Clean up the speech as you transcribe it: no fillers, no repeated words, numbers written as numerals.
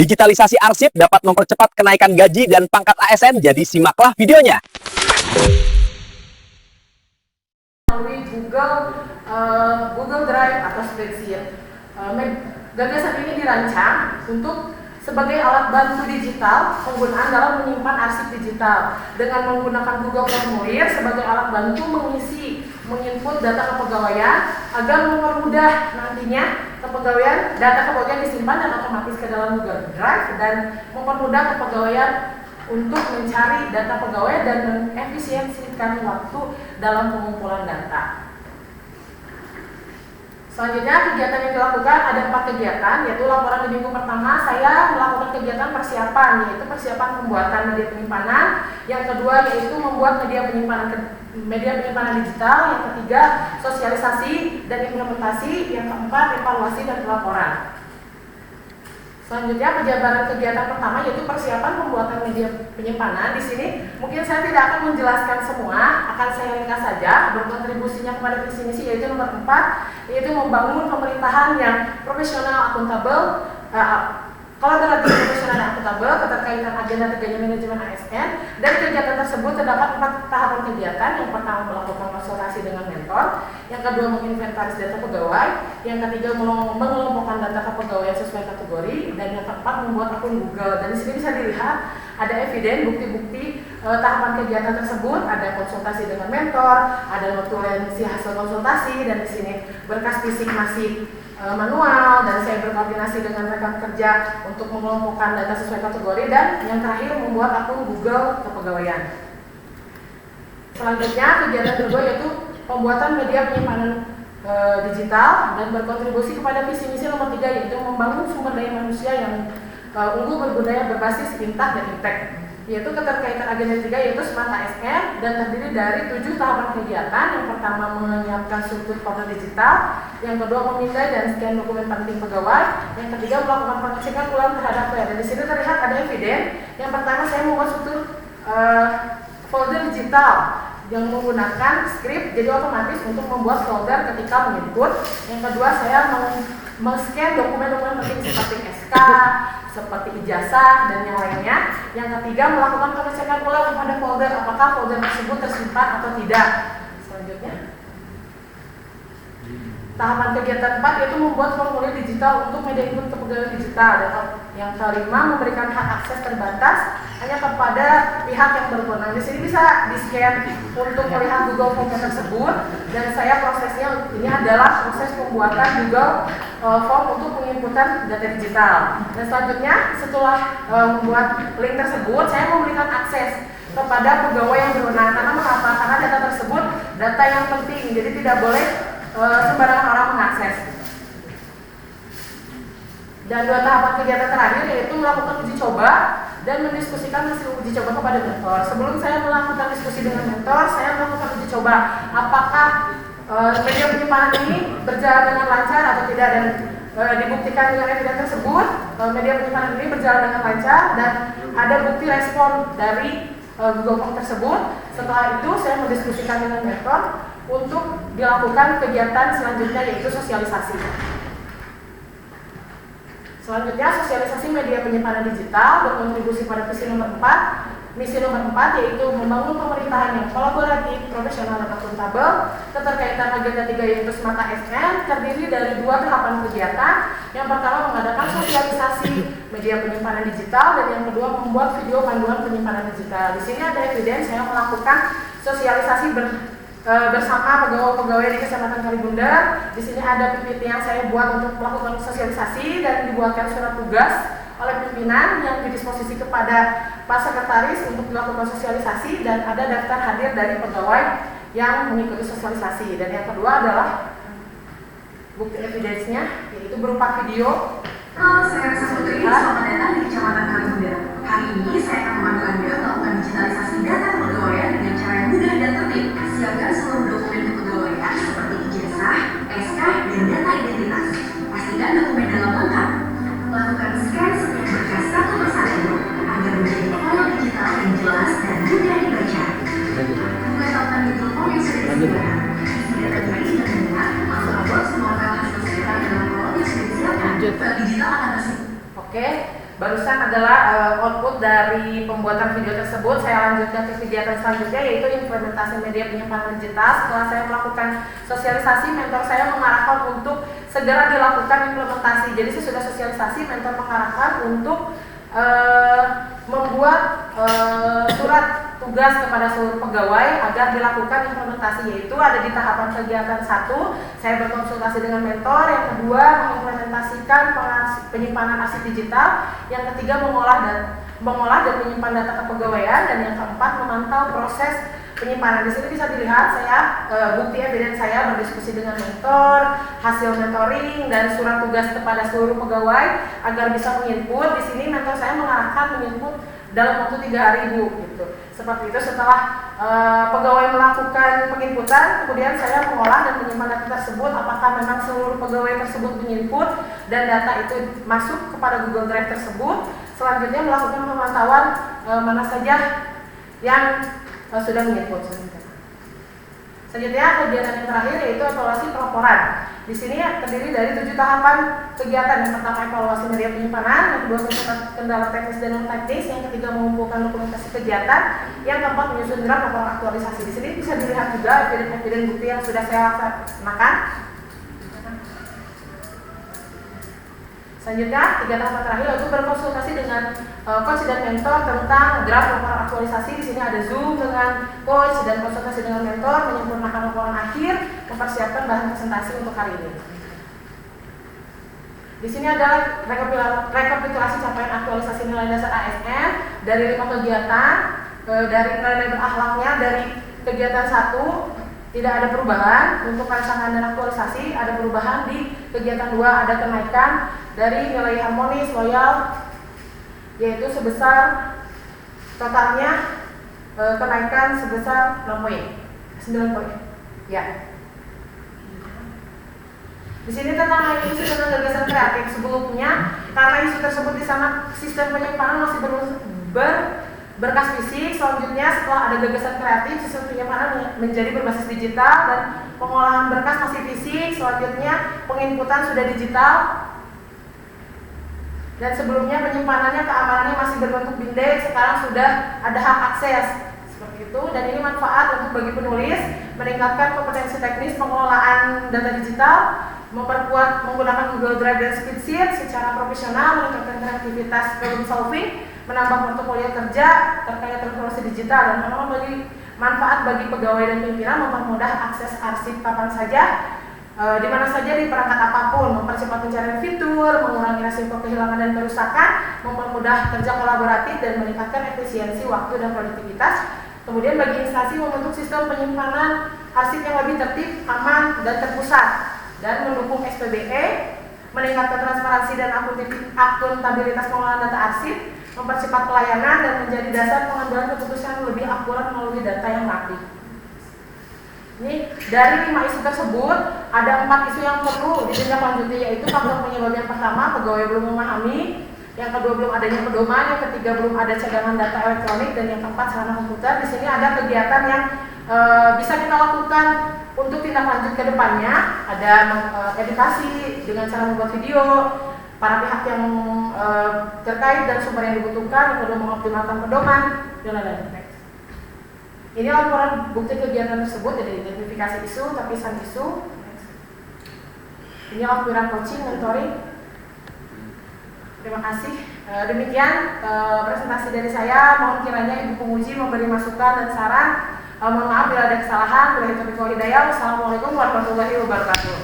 Digitalisasi arsip dapat mempercepat kenaikan gaji dan pangkat ASN, jadi simaklah videonya. Melalui Google Drive atau spreadsheet. Gagasan ini dirancang untuk sebagai alat bantu digital penggunaan dalam menyimpan arsip digital dengan menggunakan Google Formulir sebagai alat bantu menginput data kepegawaian agar mempermudah nantinya data kepegawaian disimpan dan otomatis ke dalam Google Drive dan mempermudah kepegawaian untuk mencari data pegawai dan mengefisiensikan waktu dalam pengumpulan data. Selanjutnya kegiatan yang dilakukan ada 4 kegiatan, yaitu laporan di minggu pertama saya melakukan kegiatan persiapan, yaitu persiapan pembuatan media penyimpanan. Yang kedua yaitu membuat media penyimpanan digital. Yang ketiga sosialisasi dan implementasi. Yang keempat evaluasi dan pelaporan. Selanjutnya penjabaran kegiatan pertama yaitu persiapan pembuatan media penyimpanan. Di sini mungkin saya tidak akan menjelaskan semua, akan saya ringkas saja. Berkontribusinya kepada visi misi yaitu nomor 4, yaitu membangun pemerintahan yang profesional, akuntabel, kolaboratif, profesional dan akuntabel, keterkaitan agenda tegaknya manajemen ASN. Dari kegiatan tersebut terdapat 4 tahapan kegiatan. Yang pertama melakukan konsultasi dengan mentor, yang kedua menginventaris data pegawai, yang ketiga mengelompokkan data kepegawaian sesuai kategori, dan yang keempat membuat akun Google. Dan di sini bisa dilihat ada eviden, bukti-bukti tahapan kegiatan tersebut, ada konsultasi dengan mentor, ada notulensi hasil konsultasi, dan di sini berkas fisik masih manual, dan saya berkoordinasi dengan rekan kerja untuk mengelompokkan data sesuai kategori, dan yang terakhir membuat akun Google kepegawaian. Selanjutnya kegiatan kedua yaitu pembuatan media penyimpanan digital dan berkontribusi kepada visi misi nomor 3 yaitu membangun sumber daya manusia yang unggul, berbudaya, berbasis Intak dan Impact, yaitu keterkaitan agenda 3 yaitu Smart ASN dan terdiri dari 7 tahapan kegiatan. Yang pertama menyiapkan struktur folder digital, yang kedua memindai dan scan dokumen penting pegawai, yang ketiga melakukan pengecekan ulang terhadap file. Dan di sini terlihat ada eviden. Yang pertama saya membuat struktur folder digital yang menggunakan script, jadi otomatis untuk membuat folder ketika menginput. Yang kedua saya men-scan dokumen-dokumen penting seperti SK, seperti ijazah dan yang lainnya. Yang ketiga melakukan pengecekan ulang pada folder, apakah folder tersebut tersimpan atau tidak. Selanjutnya tahapan kegiatan 4 yaitu membuat formulir digital untuk media input kepegawaian digital. Dan yang kelima memberikan hak akses terbatas hanya kepada pihak yang berwenang. Di sini bisa di-scan untuk melihat Google Form tersebut, dan saya prosesnya ini adalah proses pembuatan Google Form untuk penginputan data digital. Dan selanjutnya setelah membuat link tersebut, saya memberikan akses kepada pegawai yang berwenang. Karena mengapa? Karena data tersebut data yang penting, jadi tidak boleh sembarangan orang mengakses. Dan 2 tahapan kegiatan terakhir yaitu melakukan uji coba dan mendiskusikan hasil uji coba kepada mentor. Sebelum saya melakukan diskusi dengan mentor, saya melakukan uji coba apakah media penyimpanan ini berjalan dengan lancar atau tidak, dan dibuktikan dengan evidence tersebut media penyimpanan ini berjalan dengan lancar dan ada bukti respon dari Google Form tersebut. Setelah itu saya mendiskusikan dengan mentor untuk dilakukan kegiatan selanjutnya yaitu sosialisasi. Selanjutnya sosialisasi media penyimpanan digital berkontribusi pada visi nomor 4. Misi nomor 4 yaitu membangun pemerintahan yang kolaboratif, profesional dan akuntabel. Keterkaitan agenda 3 yaitu Smart ASN terdiri dari 2 tahapan kegiatan. Yang pertama mengadakan sosialisasi media penyimpanan digital, dan yang kedua membuat video panduan penyimpanan digital. Di sini ada evidence saya melakukan sosialisasi bersama pegawai-pegawai di Kecamatan Kalibunda. Di sini ada PPT yang saya buat untuk melakukan sosialisasi dan dibuatkan surat tugas oleh pimpinan yang didisposisi kepada Pak Sekretaris untuk dilakukan sosialisasi, dan ada daftar hadir dari pegawai yang mengikuti sosialisasi. Dan yang kedua adalah bukti evidence-nya yaitu berupa video. Halo, saya Rasa Putri, selamat datang di Kecamatan Kalibunda. Hari ini saya akan membantu Anda melakukan digitalisasi data kepegawaian dengan cara yang mudah dan tertib. Siapkan seluruh dokumen kepegawaian seperti ijazah, SK, dan data identitas. Pastikan dokumen dalam lengkap. Lakukan scan setiap berkas satu persatu agar menjadi file digital yang jelas dan mudah dibaca. Buka tautan Google Form yang sudah disediakan. Isi data tadi dengan benar, langsung upload semua file hasil scan dalam kolom yang sudah disiapkan. File digital akan tersebut. Oke. barusan adalah output dari pembuatan video tersebut. Saya lanjutkan ke kegiatan selanjutnya, yaitu implementasi media penyimpanan digital. Setelah saya melakukan sosialisasi, mentor saya mengarahkan untuk segera dilakukan implementasi. Jadi sesudah sosialisasi, mentor mengarahkan untuk membuat surat tugas kepada seluruh pegawai agar dilakukan implementasi, yaitu ada di tahapan kegiatan 1, saya berkonsultasi dengan mentor, yang kedua mengimplementasikan penyimpanan arsip digital, yang ketiga mengolah dan menyimpan data kepegawaian, dan yang keempat memantau proses penyimpanan. Di sini bisa dilihat saya bukti evidence saya berdiskusi dengan mentor, hasil mentoring dan surat tugas kepada seluruh pegawai agar bisa menginput. Di sini mentor saya mengarahkan menginput dalam waktu 3 hari Bu, gitu. Seperti itu. Setelah pegawai melakukan penginputan, kemudian saya mengolah dan menyimpan data tersebut, apakah memang seluruh pegawai tersebut menginput dan data itu masuk kepada Google Drive tersebut. Selanjutnya melakukan pemantauan mana saja yang sudah menginput. Selanjutnya kegiatan yang terakhir yaitu evaluasi pelaporan. Di sini terdiri dari 7 tahapan kegiatan. Yang pertama evaluasi media penyimpanan, yang kedua mencatat kendala teknis dan non teknis, yang ketiga mengumpulkan dokumentasi kegiatan, yang keempat menyusun draft laporan aktualisasi. Di sini bisa dilihat juga evidence bukti yang sudah saya laksanakan. Selanjutnya, 3 tahapan terakhir yaitu berkonsultasi dengan coach dan mentor tentang draft laporan aktualisasi. Di sini ada Zoom dengan coach dan konsultasi dengan mentor, menyempurnakan laporan akhir, mempersiapkan bahan presentasi untuk hari ini. Di sini adalah rekapitulasi capaian aktualisasi nilai dasar ASN dari 5 kegiatan, dari nilai berakhlaknya dari kegiatan 1 tidak ada perubahan. Untuk rancangan dan aktualisasi ada perubahan. Di kegiatan 2 ada kenaikan dari nilai harmonis loyal, yaitu sebesar totalnya kenaikan sebesar 9 poin. Ya. Di sini tentang isu tentang gagasan kreatif. Sebelumnya karena isu tersebut di sana sistem penyimpanan masih berkas fisik. Selanjutnya setelah ada gagasan kreatif, sistem penyimpanan menjadi berbasis digital dan pengolahan berkas masih fisik. Selanjutnya penginputan sudah digital. Dan sebelumnya penyimpanannya keamanannya masih berbentuk bindek, sekarang sudah ada hak akses seperti itu. Dan ini manfaat untuk bagi penulis, meningkatkan kompetensi teknis pengelolaan data digital, memperkuat menggunakan Google Drive dan Spreadsheet secara profesional, meningkatkan kreativitas problem solving, menambah portofolio kerja terkait transformasi digital, dan manfaat bagi pegawai dan pimpinan, mempermudah akses arsip kapan saja, di mana saja, di perangkat apapun, mempercepat pencarian fitur, mengurangi risiko kehilangan dan kerusakan, mempermudah kerja kolaboratif dan meningkatkan efisiensi waktu dan produktivitas. Kemudian bagi instansi membentuk sistem penyimpanan arsip yang lebih tertib, aman dan terpusat, dan mendukung SPBE, meningkatkan transparansi dan akuntabilitas pengelolaan data arsip, mempercepat pelayanan dan menjadi dasar pengambilan keputusan lebih akurat melalui data yang rapi. Ini dari 5 isu tersebut ada 4 isu yang perlu ditindaklanjuti, yaitu faktor penyebab yang pertama pegawai belum memahami, yang kedua belum adanya pedoman, yang ketiga belum ada cadangan data elektronik, dan yang keempat sarana komputer. Di sini ada kegiatan yang bisa kita lakukan untuk tindak lanjut ke depannya. Ada edukasi dengan cara membuat video para pihak yang terkait dan sumber yang dibutuhkan, yang kedua mengoptimalkan pedoman dan lain-lain. Ini laporan bukti kegiatan tersebut, jadi identifikasi isu, tapisan isu. Ini lampiran coaching, mentoring. Terima kasih. Demikian presentasi dari saya. Mohon kiranya Ibu Penguji memberi masukan dan saran. Mohon maaf bila ada kesalahan. Wassalamualaikum warahmatullahi wabarakatuh.